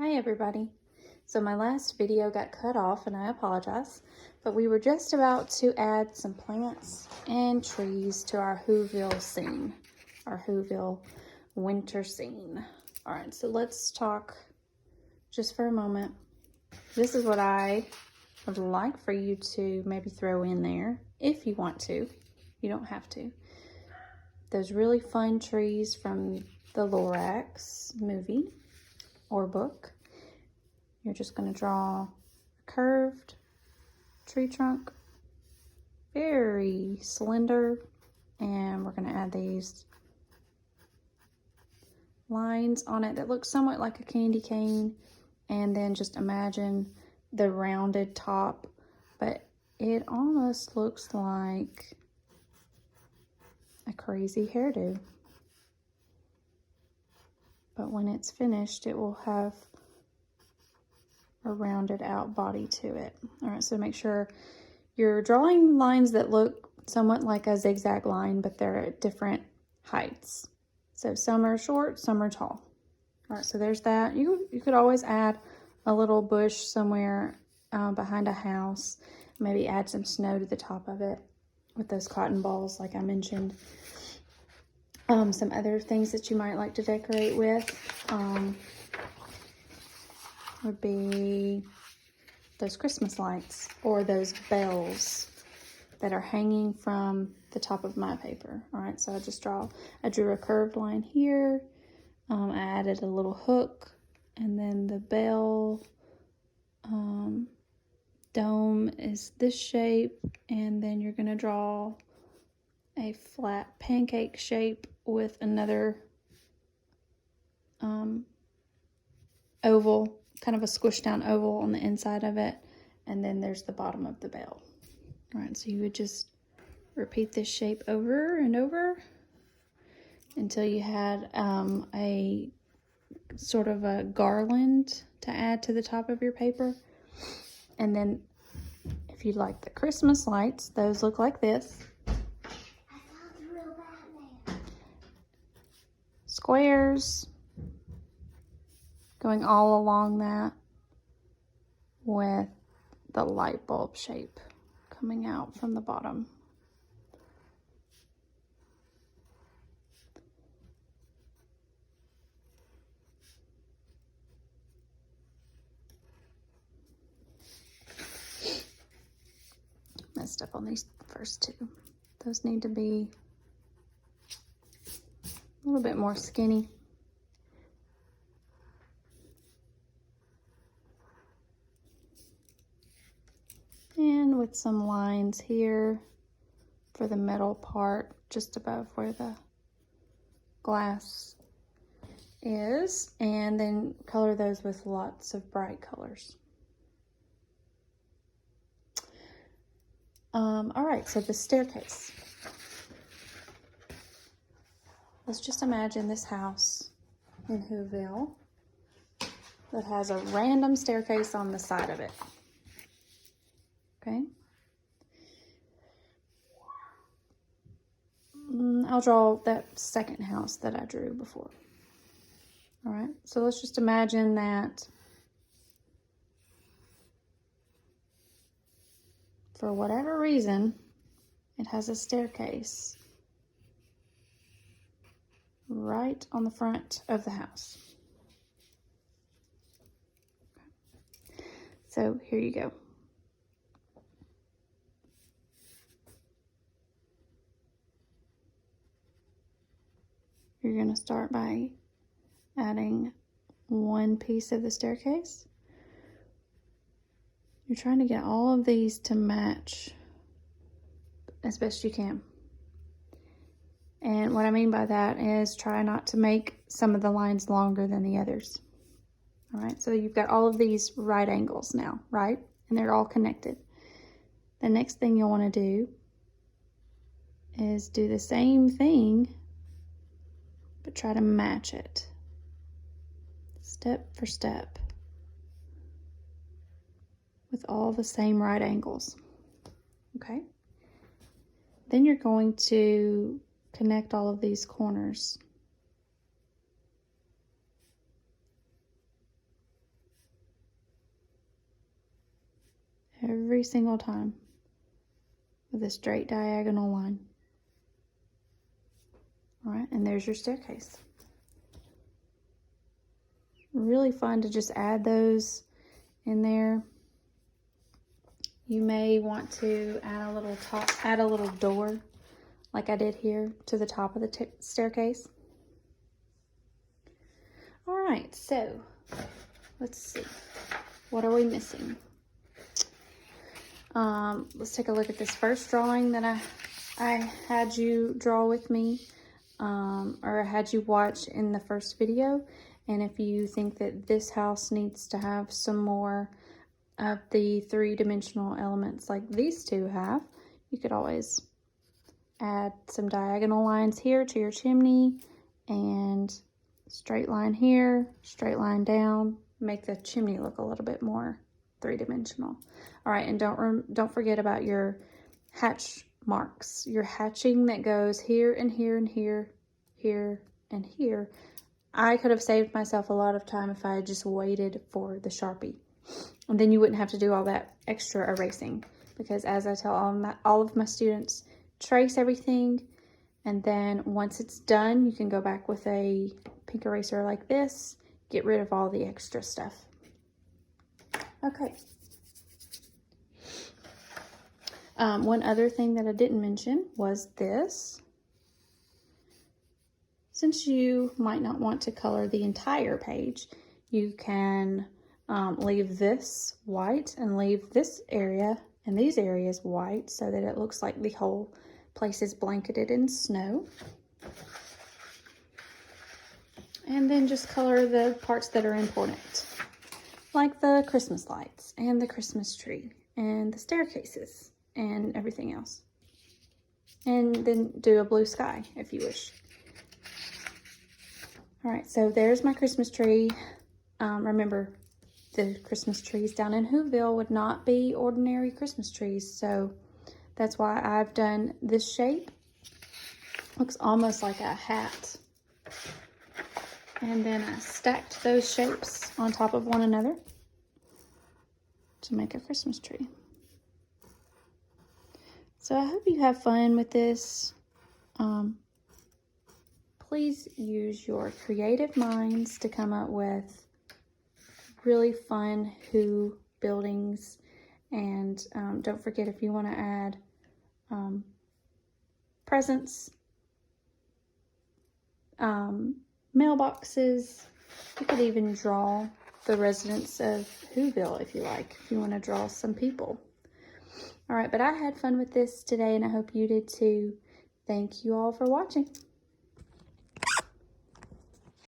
Hi everybody. So my last video got cut off and I apologize, but we were just about to add some plants and trees to our Whoville scene, our Whoville winter scene. All right, so let's talk just for a moment. This is what I would like for you to maybe throw in there if you want to. You don't have to. Those really fun trees from the Lorax movie or book. You're just going to draw a curved tree trunk, very slender, and we're going to add these lines on it that look somewhat like a candy cane, and then just imagine the rounded top, but it almost looks like a crazy hairdo. But when it's finished, it will have a rounded out body to it. All right, so make sure you're drawing lines that look somewhat like a zigzag line, but they're at different heights. So some are short, some are tall. All right, so there's that. You could always add a little bush somewhere behind a house. Maybe add some snow to the top of it with those cotton balls like I mentioned. Some other things that you might like to decorate with would be those Christmas lights or those bells that are hanging from the top of my paper. All right, so I drew a curved line here. I added a little hook, and then the bell dome is this shape, and then you're gonna draw a flat pancake shape with another oval, kind of a squished down oval on the inside of it, and then there's the bottom of the bell. All right, so you would just repeat this shape over and over until you had a sort of a garland to add to the top of your paper. And then if you'd like the Christmas lights, those look like this. Squares going all along that with the light bulb shape coming out from the bottom. Messed up on these first two. Those need to be a little bit more skinny. And with some lines here for the metal part just above where the glass is, and then color those with lots of bright colors. All right, so the staircase. Let's just imagine this house in Whoville that has a random staircase on the side of it. Okay. I'll draw that second house that I drew before. All right, so let's just imagine that for whatever reason, it has a staircase right on the front of the house. So here you go. You're going to start by adding one piece of the staircase. You're trying to get all of these to match as best you can. And what I mean by that is try not to make some of the lines longer than the others. All right, so you've got all of these right angles now, right? And they're all connected. The next thing you'll want to do is do the same thing, but try to match it step for step with all the same right angles. Okay? Then you're going to connect all of these corners. every single time with a straight diagonal line. All right, and there's your staircase. Really fun to just add those in there. You may want to add a little door like I did here to the top of the staircase. All right, so let's see. What are we missing? Let's take a look at this first drawing that I had you draw with me, or I had you watch in the first video. And if you think that this house needs to have some more of the three-dimensional elements like these two have, you could always add some diagonal lines here to your chimney and straight line here, straight line down, make the chimney look a little bit more three-dimensional. All right, and don't forget about your hatch marks, your hatching that goes here and here and here, here and here. I could have saved myself a lot of time if I had just waited for the Sharpie. And then you wouldn't have to do all that extra erasing, because as I tell all of my students, trace everything, and then once it's done, you can go back with a pink eraser like this, get rid of all the extra stuff. Okay. One other thing that I didn't mention was this. Since you might not want to color the entire page, you can leave this white and leave this area and these areas white so that it looks like the whole place is blanketed in snow. And then just color the parts that are important, like the Christmas lights and the Christmas tree and the staircases and everything else. And then do a blue sky if you wish. All right, so there's my Christmas tree. Remember, the Christmas trees down in Whoville would not be ordinary Christmas trees, so that's why I've done this shape. Looks almost like a hat. And then I stacked those shapes on top of one another to make a Christmas tree. So I hope you have fun with this. Please use your creative minds to come up with really fun Who buildings. And don't forget, if you want to add presents, mailboxes, you could even draw the residents of Whoville if you like, if you want to draw some people. All right, but I had fun with this today, and I hope you did too. Thank you all for watching.